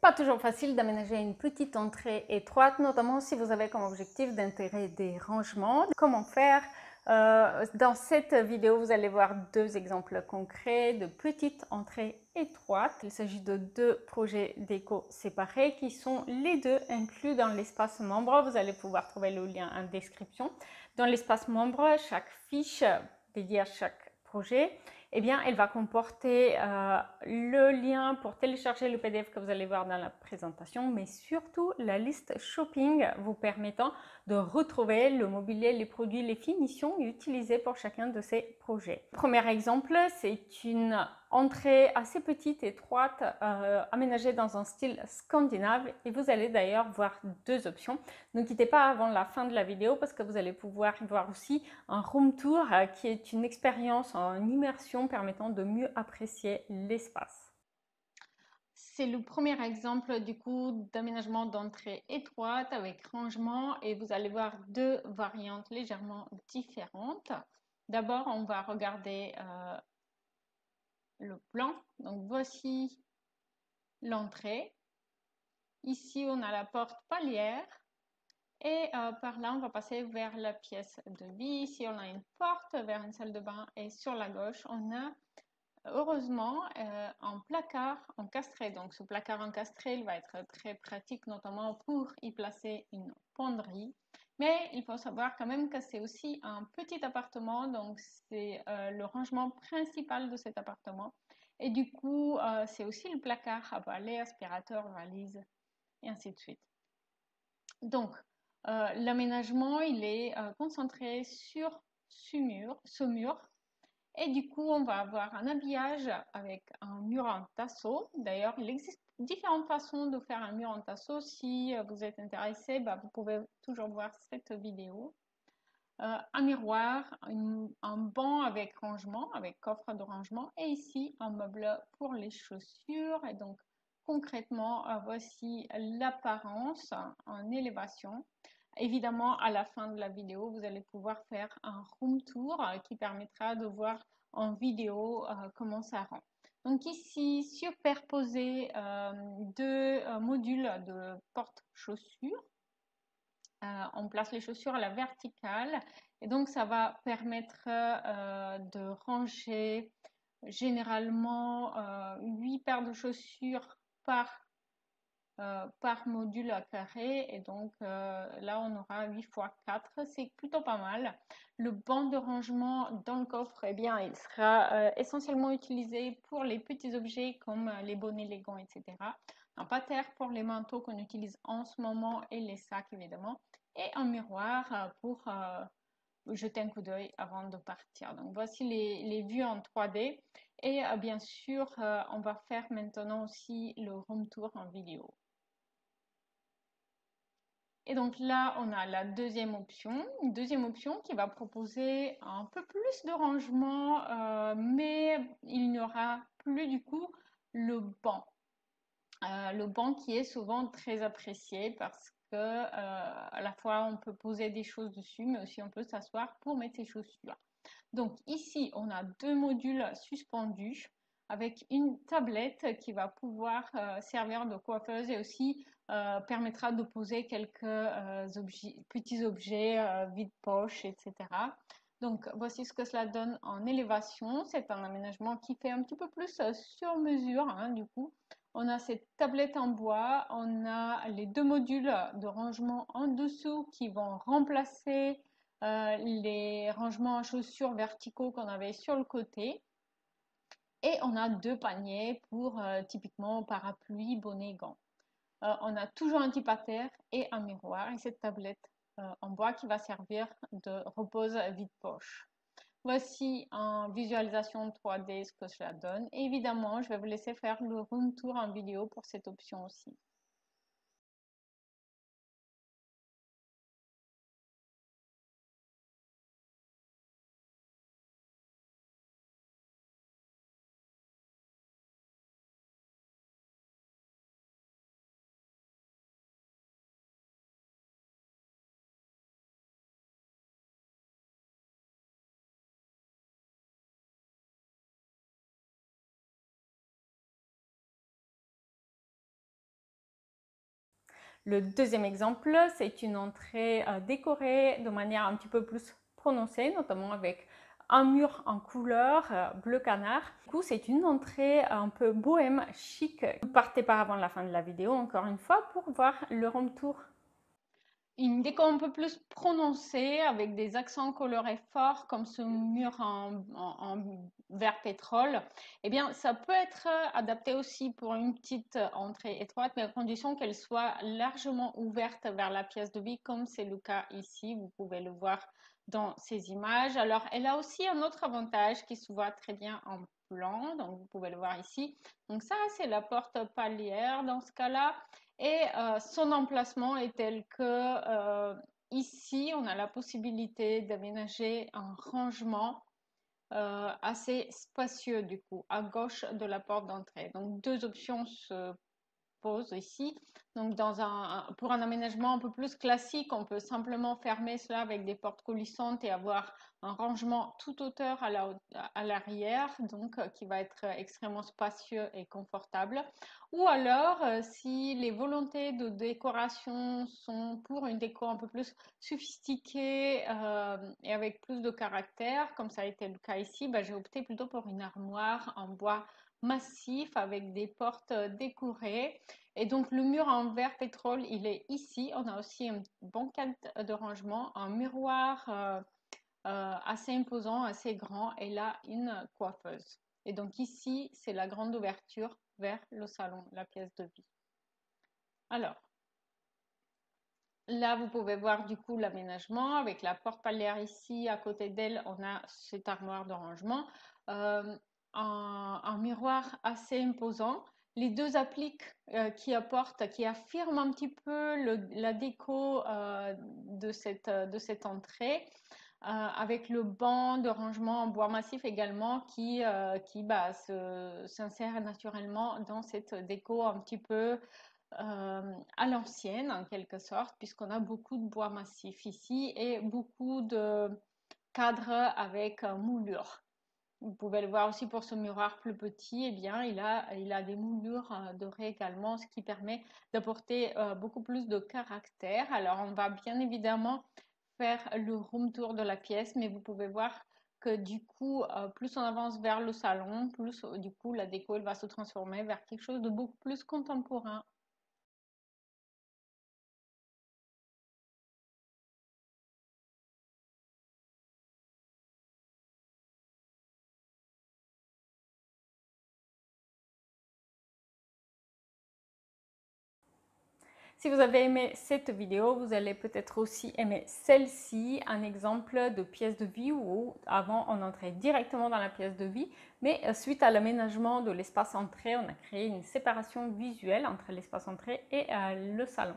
Pas toujours facile d'aménager une petite entrée étroite, notamment si vous avez comme objectif d'intégrer des rangements. Comment faire? Dans cette vidéo, vous allez voir deux exemples concrets de petites entrées étroites. Il s'agit de deux projets déco séparés qui sont les deux inclus dans l'espace membre. Vous allez pouvoir trouver le lien en description. Dans l'espace membre, chaque fiche dédiée à chaque projet, eh bien, elle va comporter le lien pour télécharger le PDF que vous allez voir dans la présentation, mais surtout la liste shopping vous permettant de retrouver le mobilier, les produits, les finitions utilisées pour chacun de ces projets. Premier exemple, c'est une entrée assez petite, étroite, aménagée dans un style scandinave, et vous allez d'ailleurs voir deux options. Ne quittez pas avant la fin de la vidéo parce que vous allez pouvoir voir aussi un room tour qui est une expérience en immersion permettant de mieux apprécier l'espace. C'est le premier exemple du coup d'aménagement d'entrée étroite avec rangement, et vous allez voir deux variantes légèrement différentes. D'abord, on va regarder le plan. Donc voici l'entrée. Ici, on a la porte palière. Et par là, on va passer vers la pièce de vie. Ici, on a une porte vers une salle de bain. Et sur la gauche, on a heureusement un placard encastré. Donc, ce placard encastré, il va être très pratique, notamment pour y placer une penderie. Mais il faut savoir quand même que c'est aussi un petit appartement. Donc, c'est le rangement principal de cet appartement. Et du coup, c'est aussi le placard à balai, aspirateur, valise, et ainsi de suite. Donc, l'aménagement, il est concentré sur ce mur. Et du coup, on va avoir un habillage avec un mur en tasseau. D'ailleurs, il existe différentes façons de faire un mur en tasseau. Si vous êtes intéressé, vous pouvez toujours voir cette vidéo. Un miroir, un banc avec rangement, avec coffre de rangement. Et ici, un meuble pour les chaussures. Et donc, concrètement, voici l'apparence en élévation. Évidemment, à la fin de la vidéo, vous allez pouvoir faire un room tour qui permettra de voir en vidéo comment ça rend. Donc ici, superposer deux modules de porte-chaussures. On place les chaussures à la verticale, et donc ça va permettre de ranger généralement 8 paires de chaussures par module carré, et donc là on aura 8 x 4, c'est plutôt pas mal. Le banc de rangement dans le coffre, eh bien, il sera essentiellement utilisé pour les petits objets comme les bonnets, les gants, etc. Un pater pour les manteaux qu'on utilise en ce moment, et les sacs évidemment, et un miroir pour jeter un coup d'œil avant de partir. Donc voici les vues en 3D, et bien sûr on va faire maintenant aussi le room tour en vidéo. Et donc là, on a la deuxième option, une deuxième option qui va proposer un peu plus de rangement, mais il n'y aura plus du coup le banc. Le banc qui est souvent très apprécié parce que à la fois on peut poser des choses dessus, mais aussi on peut s'asseoir pour mettre ses chaussures. Donc ici, on a deux modules suspendus avec une tablette qui va pouvoir servir de coiffeuse, et aussi permettra de poser quelques petits objets vide-poche, etc. Donc voici ce que cela donne en élévation. C'est un aménagement qui fait un petit peu plus sur mesure, hein, du coup. On a cette tablette en bois, on a les deux modules de rangement en dessous qui vont remplacer les rangements à chaussures verticaux qu'on avait sur le côté. Et on a deux paniers pour typiquement parapluie, bonnet, gants. On a toujours un petit pater et un miroir, et cette tablette en bois qui va servir de repose vide-poche. Voici en visualisation 3D ce que cela donne. Et évidemment, je vais vous laisser faire le room tour en vidéo pour cette option aussi. Le deuxième exemple, c'est une entrée décorée de manière un petit peu plus prononcée, notamment avec un mur en couleur bleu canard. Du coup, c'est une entrée un peu bohème, chic. Partez par avant la fin de la vidéo, encore une fois, pour voir le room tour. Une déco un peu plus prononcée avec des accents colorés forts comme ce mur en vert pétrole, eh bien ça peut être adapté aussi pour une petite entrée étroite, mais à condition qu'elle soit largement ouverte vers la pièce de vie, comme c'est le cas ici. Vous pouvez le voir dans ces images. Alors elle a aussi un autre avantage qui se voit très bien en plan, donc vous pouvez le voir ici. Donc ça, c'est la porte palière dans ce cas-là. Et son emplacement est tel que ici, on a la possibilité d'aménager un rangement assez spacieux du coup, à gauche de la porte d'entrée. Donc deux options se posent ici. Donc pour un aménagement un peu plus classique, on peut simplement fermer cela avec des portes coulissantes et avoir un rangement tout hauteur à l'arrière, donc qui va être extrêmement spacieux et confortable. Ou alors, si les volontés de décoration sont pour une déco un peu plus sophistiquée et avec plus de caractère, comme ça a été le cas ici, j'ai opté plutôt pour une armoire en bois massif avec des portes décorées. Et donc le mur en vert pétrole, il est ici. On a aussi une banquette de rangement, un miroir assez imposant, assez grand, et là une coiffeuse. Et donc ici, c'est la grande ouverture vers le salon, la pièce de vie. Alors, là, vous pouvez voir du coup l'aménagement avec la porte palière ici. À côté d'elle, on a cette armoire de rangement. Un miroir assez imposant. Les deux appliques qui affirment un petit peu la déco de cette entrée. Avec le banc de rangement en bois massif également qui s'insère naturellement dans cette déco un petit peu à l'ancienne en quelque sorte, puisqu'on a beaucoup de bois massif ici et beaucoup de cadres avec moulures. Vous pouvez le voir aussi pour ce miroir plus petit, eh bien, il a des moulures dorées également, ce qui permet d'apporter beaucoup plus de caractère. Alors, on va bien évidemment faire le room tour de la pièce, mais vous pouvez voir que du coup, plus on avance vers le salon, plus du coup, la déco elle va se transformer vers quelque chose de beaucoup plus contemporain. Si vous avez aimé cette vidéo, vous allez peut-être aussi aimer celle-ci, un exemple de pièce de vie où avant on entrait directement dans la pièce de vie, mais suite à l'aménagement de l'espace entrée, on a créé une séparation visuelle entre l'espace entrée et le salon.